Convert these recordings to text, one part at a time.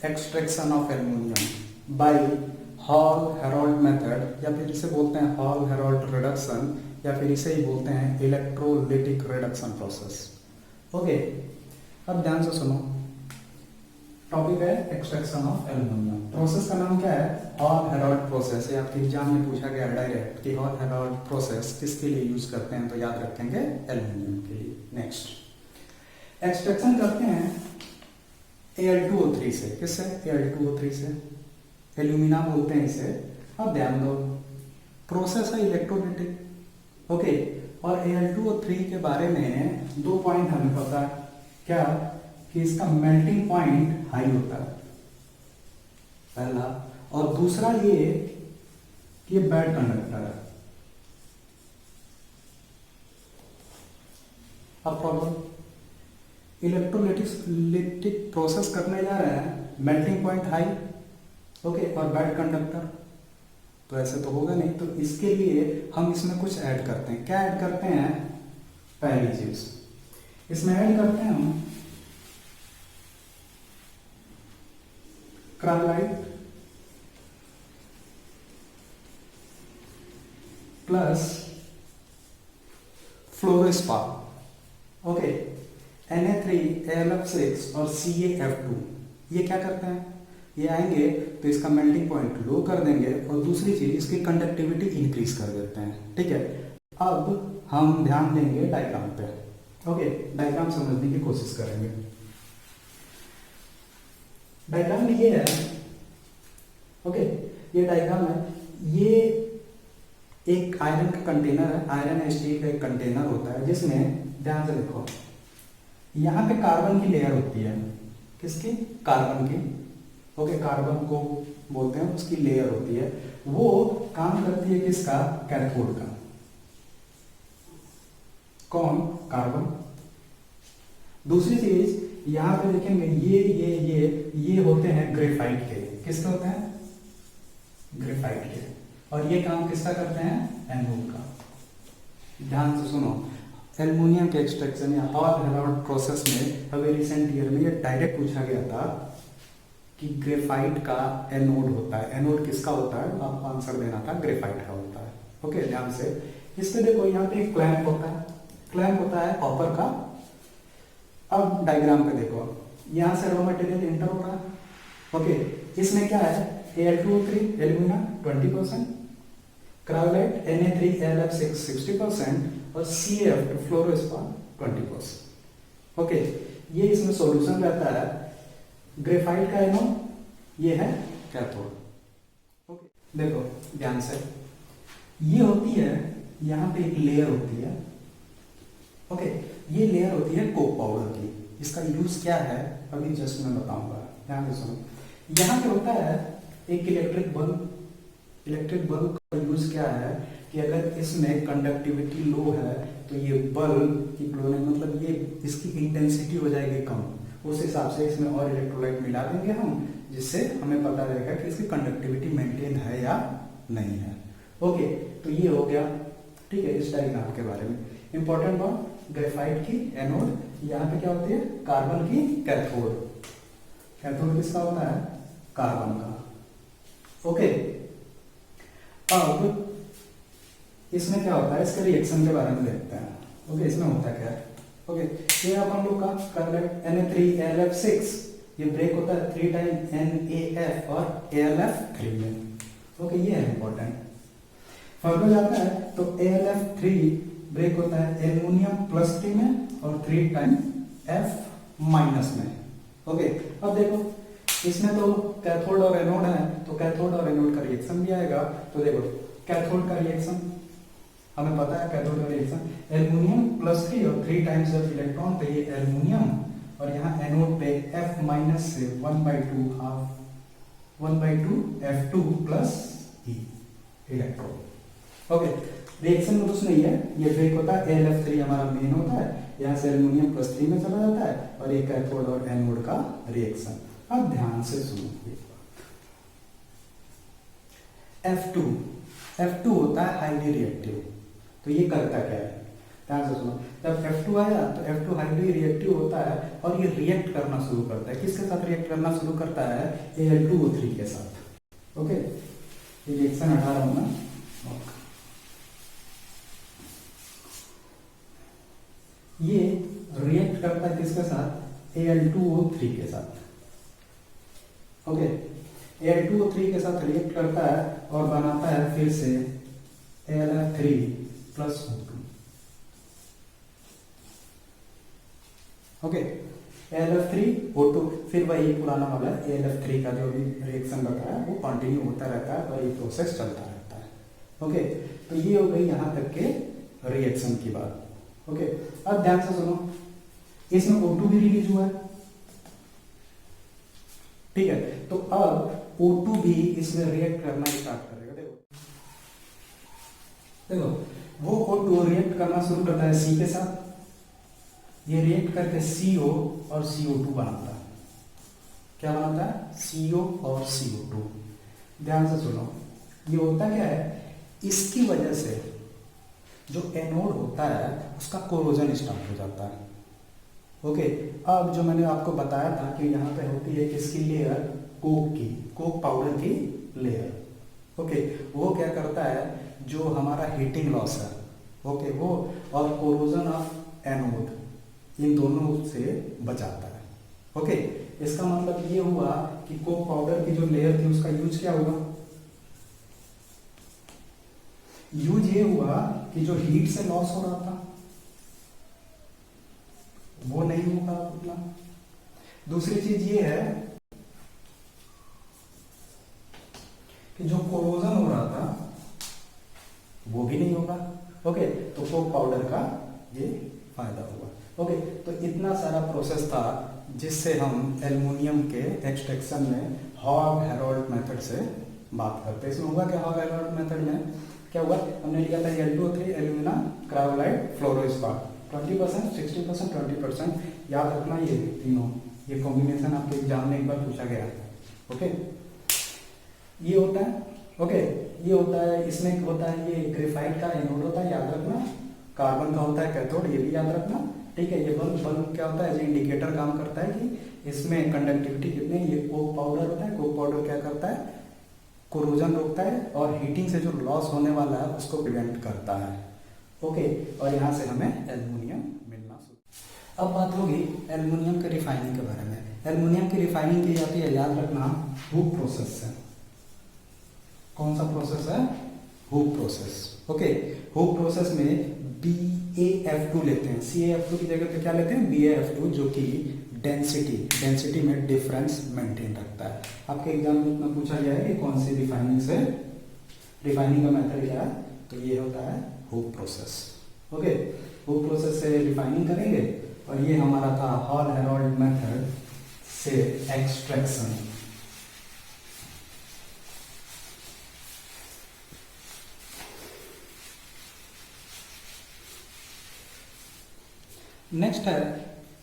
Extraction of aluminium by Hall Heroult method, या फिर इसे बोलते हैं हॉल हेरोल्ड रिडक्शन, या फिर इसे ही बोलते हैं इलेक्ट्रोलिटिक रिडक्शन प्रोसेस। ओके, अब ध्यान से सुनो, टॉपिक है एक्सट्रैक्शन ऑफ एल्युमिनियम। प्रोसेस का नाम क्या है? Hall Harold process. ये आपके एग्जाम में पूछा गया डायरेक्ट कि हॉल हेरोल्ड प्रोसेस किसके लिए यूज करते हैं, तो याद रखेंगे एल्युमिनियम के लिए। नेक्स्ट, एक्सट्रैक्शन करते हैं Al2O3 से। किससे? Al2O3 से, एल्यूमिना बोलते हैं इसे। अब ध्यान दो, प्रोसेस है इलेक्ट्रोलिटिक। ओके, और Al2O3 के बारे में दो पॉइंट हमें पता है। क्या? कि इसका मेल्टिंग पॉइंट हाई होता है, पहला, और दूसरा ये कि ये बैड कंडक्टर है। अब प्रॉब्लम, इलेक्ट्रोलिटिक प्रोसेस करने जा रहे हैं, मेल्टिंग पॉइंट हाई, ओके, और बैड कंडक्टर, तो ऐसे तो होगा नहीं। तो इसके लिए हम इसमें कुछ ऐड करते हैं। क्या ऐड करते हैं? पहली चीज इसमें ऐड करते हैं हम क्रायोलाइट प्लस फ्लोरोस्पार। ओके, Na3AlF6 और CaF2, ये क्या करते हैं? ये आएंगे तो इसका मेल्टिंग पॉइंट लो कर देंगे, और दूसरी चीज इसकी कंडक्टिविटी इंक्रीज कर देते हैं। ठीक है, अब हम ध्यान देंगे डायग्राम पे। ओके, डायग्राम समझने की कोशिश करेंगे। डायग्राम में ये है, ओके, ये डायग्राम है। ये एक आयरन का कंटेनर है, आयरन या स्टील का एक कंटेनर होता है, जिसमें ध्यान से देखो, यहाँ पे कार्बन की लेयर होती है। किसकी? कार्बन की। ओके, कार्बन को बोलते हैं, उसकी लेयर होती है। वो काम करती है किसका? कैथोड का। कौन? कार्बन। दूसरी चीज यहां पे देखेंगे, ये होते हैं ग्रेफाइट के। किसके होते हैं? ग्रेफाइट के। और ये काम किसका करते हैं? एनोड का। ध्यान से सुनो, एल्युमिनियम के एक्सट्रैक्शन या हॉल हेरोल्ड प्रोसेस में अभी रिसेंट ईयर में ये डायरेक्ट पूछा गया था कि ग्रेफाइट का एनोड होता है। एनोड किसका होता है? आपको आंसर देना था, ग्रेफाइट का होता है। ओके, ध्यान से। इसमें देखो, यहाँ पे एक क्लैंप होता है, क्लैंप होता है कॉपर का। अब डायग्राम पे देखो, यहां से रॉ मटेरियल एंटर हो रहा है। ओके, इसमें क्या है? Al2O3 एल्यूमिना 20%, क्रायोलाइट Na3AlF6 60% और CaF2 फ्लोरोस्पार 20%। ओके, ये इसमें सॉल्यूशन रहता है। ग्रेफाइट का एनोड, ये है कैथोड। ओके, देखो ध्यान से, ये होती है, यहां पे एक लेयर होती है। ओके, ये लेयर होती है कोक पाउडर की। इसका यूज क्या है अभी जस्ट मैं बताऊंगा, ध्यान से सुनो। यहाँ पे होता है एक इलेक्ट्रिक बल्ब। इलेक्ट्रिक बल्ब का यूज क्या है कि अगर इसमें कंडक्टिविटी लो है तो ये बल्ब की मतलब ये इसकी इंटेंसिटी हो जाएगी कम। उस हिसाब से इसमें और इलेक्ट्रोलाइट मिला देंगे हम, जिससे हमें पता रहेगा कि इसकी कंडक्टिविटी मेंटेन है या नहीं है। ओके, तो ये हो गया। ठीक है, इस डायग्राम के बारे में इंपॉर्टेंट बात, ग्रेफाइट की एनोड, यहाँ पे क्या होती है? कार्बन की कैथोड। कैथोड किसका होता है? कार्बन का। ओके, अब इसमें क्या होता है? इसके रिएक्शन के बारे में देखते हैं। ओके, इसमें होता क्या है? ओके, ये अपन लोग का कार्बोनेट Na3AlF6, ये ब्रेक होता है 3 टाइम NaF और AlF3 में। ओके, ये है इंपॉर्टेंट। फर्दर जाता है तो AlF3 ब्रेक होता है एल्युमिनियम +3 में और 3 टाइम F- में। ओके, अब देखो, इसमें तो कैथोड और एनोड है, तो कैथोड और एनोड का रिएक्शन भी आएगा। तो देखो, कैथोड का रिएक्शन हमें पता है, कैथोड का रिएक्शन एल्युमिनियम +3 और 3 टाइम्स ऑफ इलेक्ट्रॉन, तो ये एल्युमिनियम, और यहाँ एनोड पे F- से 1/2 F2 + E electron. Okay, reaction में कुछ नहीं है, ये ब्रेक होता है, AlF3 हमारा मेन होता है, यहाँ से एल्युमिनियम +3 में चला जाता है, और ये कैथोड और एनोड का रिएक्शन। अब ध्यान से सुनो, F2 होता है हाईली रिएक्टिव। तो ये करता क्या है? ध्यान से सुनो, जब F2 आया तो F2 हाईली रिएक्टिव होता है और ये रिएक्ट करना शुरू करता है। किसके साथ रिएक्ट करना शुरू करता है? Al2O3 के साथ। ओके, ये रिएक्शन हटा रहा हूं मैं। ये रिएक्ट करता है किसके साथ? Al2O3 के साथ। ओके, Al2O3 के साथ रिएक्ट करता है और बनाता है फिर से AlF3 plus O2। Okay, AlF3 O2, फिर वही पुराना वाला AlF3 का जो भी रिएक्शन बताया वो कंटिन्यू होता रहता है और ये प्रोसेस चलता रहता है। ओके, तो ये हो गई यहाँ तक के रिएक्शन की बात। ओके, अब ध्यान से सुनो, इसमें O2 भी रिलीज हुआ है, ठीक है। तो अब O2 भी इसमें रिएक्ट करना स्टार्ट करेगा। देखो वो O2 रिएक्ट करना शुरू करता है C के साथ, ये रिएक्ट करके CO और CO2 बनाता है। क्या बनाता है? CO और CO2। ध्यान से सुनो, ये होता क्या है, इसकी वजह से जो एनोड होता है उसका कोरोजन स्टार्ट हो जाता है। ओके, अब जो मैंने आपको बताया था कि यहाँ पे होती है किसकी लेयर? कोक की, कोक पाउडर की लेयर। ओके, वो क्या करता है, जो हमारा हीटिंग लॉस है, ओके, वो और कोरोजन ऑफ एनोड, इन दोनों से बचाता है। ओके, इसका मतलब ये हुआ कि कोक पाउडर की जो लेयर थी उसका यूज क्या हुआ? यूज ये हुआ कि जो हीट से लॉस हो रहा था वो नहीं होगा उतना। दूसरी चीज ये है कि जो कोरोजन हो रहा था वो भी नहीं होगा। ओके, तो कोक पाउडर का ये फायदा हुआ। ओके, तो इतना सारा प्रोसेस था जिससे हम एल्युमिनियम के एक्सट्रैक्शन में हॉग हेरोल्ड मेथड से बात करते हैं। इसमें हुआ क्या? हॉग हेरोल्ड मेथड में क्या हुआ? हमने लिया था Al2O3 एल्यूमिना क्रायोलाइड फ्लोरोस्पार्क 20%, 60%, 20%। याद रखना ये तीनों, ये कॉम्बिनेशन आपके एग्जाम में एक बार पूछा गया। ओके, ये होता है। ओके, ये होता है, इसमें होता है ये ग्रेफाइट का एनोड होता है, याद रखना। कार्बन का होता है कैथोड, ये भी याद रखना। ठीक है, ये बल्ब क्या होता है? जो इंडिकेटर काम करता है कि इसमें कंडक्टिविटी कितनी है। ये कोक पाउडर होता है, कोक पाउडर क्या करता है? कोरोजन रोकता है और हीटिंग से जो लॉस होने वाला है उसको प्रिवेंट करता है। ओके, और यहाँ से हमें एल्युमिनियम मिलना शुरू। अब बात होगी एल्युमिनियम के रिफाइनिंग के बारे में। एल्युमिनियम की रिफाइनिंग की जाती है, याद रखना, हुक प्रोसेस से। कौन सा प्रोसेस है? Hook process. Okay, hook process में BaF2 लेते हैं, CaF2 की जगह पे क्या लेते हैं? BaF2, जो कि डेंसिटी में डिफरेंस मेंटेन रखता है। आपके एग्जाम में इतना पूछा गया है कि कौन सी रिफाइनिंग से, रिफाइनिंग का मेथड क्या है? तो ये होता है hook process. Okay, hook process से रिफाइनिंग करेंगे और ये हमारा था हॉल हेरोल्ड मेथड से एक्सट्रैक्शन। नेक्स्ट है,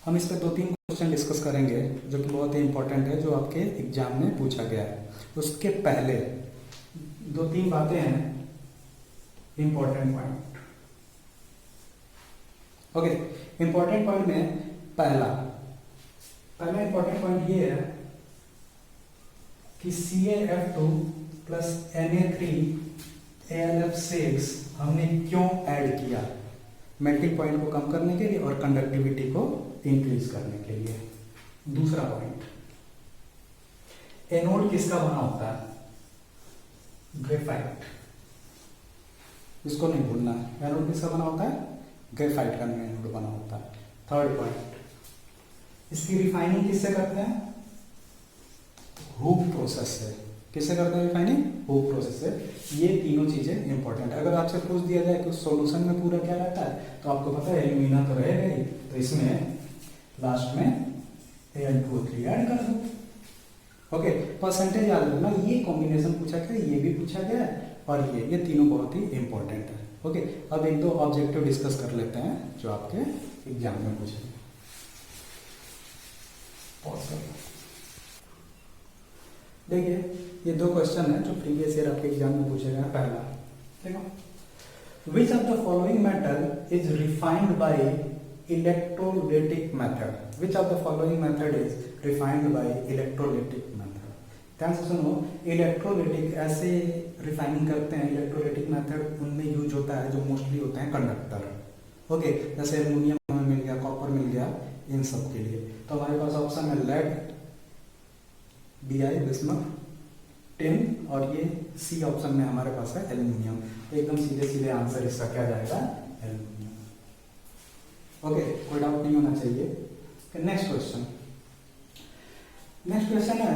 हम इस पर 2-3 क्वेश्चन डिस्कस करेंगे जो कि बहुत ही इंपॉर्टेंट है, जो आपके एग्जाम में पूछा गया है। उसके पहले 2-3 बातें हैं important point. Okay, important point में पहला इंपॉर्टेंट पॉइंट ये है कि CaF2 प्लस Na3 AlF6 हमने क्यों ऐड किया? मेल्टिंग पॉइंट को कम करने के लिए और कंडक्टिविटी को इंक्रीज करने के लिए। दूसरा पॉइंट, एनोड किसका बना होता है? ग्रेफाइट। इसको नहीं भूलना है, एनोड किसका बना होता है? ग्रेफाइट का एनोड बना होता है। थर्ड पॉइंट, इसकी रिफाइनिंग किससे करते हैं? हुक प्रोसेस से। किससे करते हैं रिफाइनिंग? हुक प्रोसेस से। ये तीनों चीजें इंपॉर्टेंट है। अगर आपसे पूछ दिया जाए कि सॉल्यूशन में पूरा क्या रहता है, तो आपको पता है एल्यूमिना तो रहेगा ही, तो इसमें लास्ट में Al2O3 ऐड कर दो। ओके, परसेंटेज याद रखना, ये कॉम्बिनेशन पूछा गया, ये भी पूछा गया और ये तीनों बहुत ही इंपॉर्टेंट है। ओके, अब 1-2 ऑब्जेक्टिव डिस्कस कर लेते हैं जो आपके एग्जाम में पूछे। देखिए, ये 2 क्वेश्चन है जो प्रीवियस ईयर आपके एग्जाम में पूछे गए। पहला देखो, which of the following method is refined by electrolytic method, which of the following method is refined by electrolytic method. ध्यान से सुनो, इलेक्ट्रोलाइटिक ऐसे रिफाइनिंग करते हैं, इलेक्ट्रोलाइटिक मेथड उनमें यूज होता है जो मोस्टली होते हैं कंडक्टर, ओके, जैसे एल्युमिनियम हमें मिल गया, कॉपर मिल गया, इन सब के लिए। तो हमारे पास ऑप्शन है लेड, Bi बिस्मथ, टिन, और ये सी ऑप्शन में हमारे पास है एल्युमिनियम। तो एकदम सीधे सीधे आंसर इसका क्या जाएगा, एल्युमिनियम। ओके, कोई डाउट नहीं होना चाहिए। नेक्स्ट क्वेश्चन, नेक्स्ट क्वेश्चन है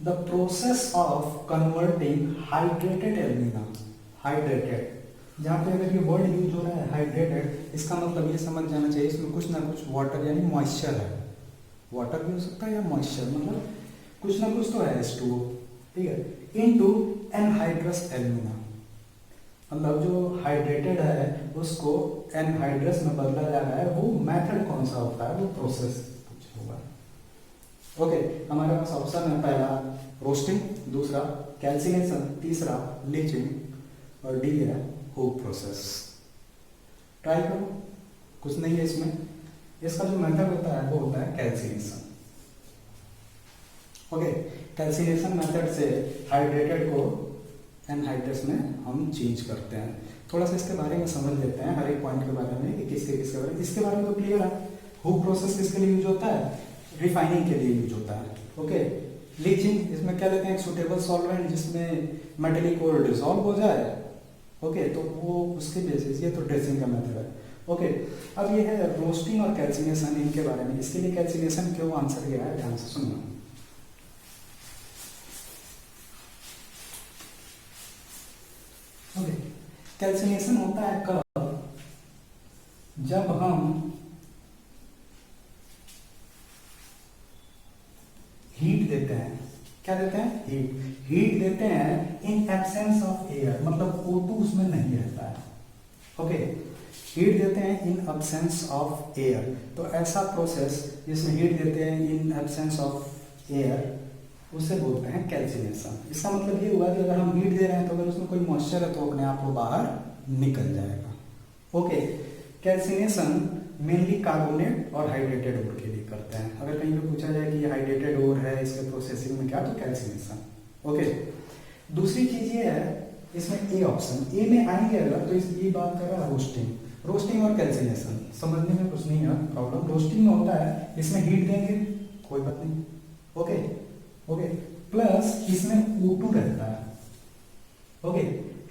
the process of converting hydrated alumina, hydrated, जहाँ पे अगर ये वर्ड यूज हो रहा है हाइड्रेटेड, इसका मतलब ये समझ जाना चाहिए इसमें कुछ ना कुछ वाटर यानी मॉइस्चर है, वाटर भी हो सकता है या मॉइस्चर, मतलब कुछ ना कुछ तो है H2O, ठीक है, इनटू एनहाइड्रस एल्यूमिना, मतलब जो हाइड्रेटेड है उसको एनहाइड्रस में बदला जा रहा है, वो मेथड कौन सा होता है, वो प्रोसेस कुछ होगा। ओके, हमारे पास ऑप्शन है पहला रोस्टिंग, दूसरा कैल्सिनेशन, तीसरा लीचिंग, और डी है हुक प्रोसेस। ट्राई करो, कुछ नहीं है इसमें। इसका जो मेथड होता है वो होता है कैल्सिनेशन। ओके, कैल्सिनेशन मेथड से हाइड्रेटेड को एनहाइड्रस में हम चेंज करते हैं। थोड़ा सा इसके बारे में समझ लेते हैं, हर एक पॉइंट के बारे में कि किसके बारे में, इसके बारे में तो क्लियर है। हुक प्रोसेस किसके लिए यूज होता है, रिफाइनिंग के लिए यूज होता है। ओके, लीचिंग, इसमें क्या लेते हैं, एक सुटेबल सॉल्वेंट जिसमें मेटेलिक और डिसॉल्व हो जाए, ओके, तो वो उसके बेसिस, ये तो ड्रेसिंग का मेथड है। ओके, अब ये है रोस्टिंग और कैल्सिनेशन, इनके बारे में। इसके लिए कैल्सिनेशन क्यों आंसर गया है, ध्यान से सुनना। ओके, कैल्सिनेशन होता है कब, जब हम हीट देते हैं, क्या देते हैं, हीट देते हैं इन एब्सेंस ऑफ एयर, मतलब O2 उसमें नहीं रहता है। ओके, हीट देते हैं इन एब्सेंस ऑफ एयर, तो ऐसा प्रोसेस जिसमें हीट देते हैं इन एब्सेंस ऑफ एयर उसे बोलते हैं कैल्सिनेशन। इसका मतलब ये हुआ कि अगर हम हीट दे रहे हैं तो अगर उसमें कोई मॉइस्चर है तो अपने आप वो बाहर निकल जाएगा। ओके, कैल्सिनेशन मेनली कार्बोनेट और हाइड्रेटेड ओर के लिए करते हैं। अगर कहीं पे पूछा जाए कि ये हाइड्रेटेड ओर है, इसके प्रोसेसिंग में क्या, तो कैल्सिनेशन। ओके, दूसरी चीज ये है, इसमें ए ऑप्शन, ए में आएंगे अगर तो ये बात कर रहा है रोस्टिंग, रोस्टिंग और कैल्सिनेशन समझने में कुछ नहीं है प्रॉब्लम। रोस्टिंग में होता है, इसमें हीट देंगे, कोई बात नहीं, ओके ओके, प्लस इसमें O2 रहता है। ओके,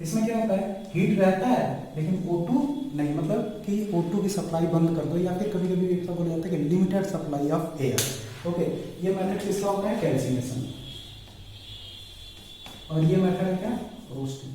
इसमें क्या होता है, हीट रहता है लेकिन O2 नहीं, मतलब कि O2 की सप्लाई बंद कर दो, या फिर कभी कभी ऐसा बोला जाता है कि limited supply of air. Okay, ये मेथड किसका होता है, कैल्सिनेशन, और ये मेथड है क्या, रोस्टिंग।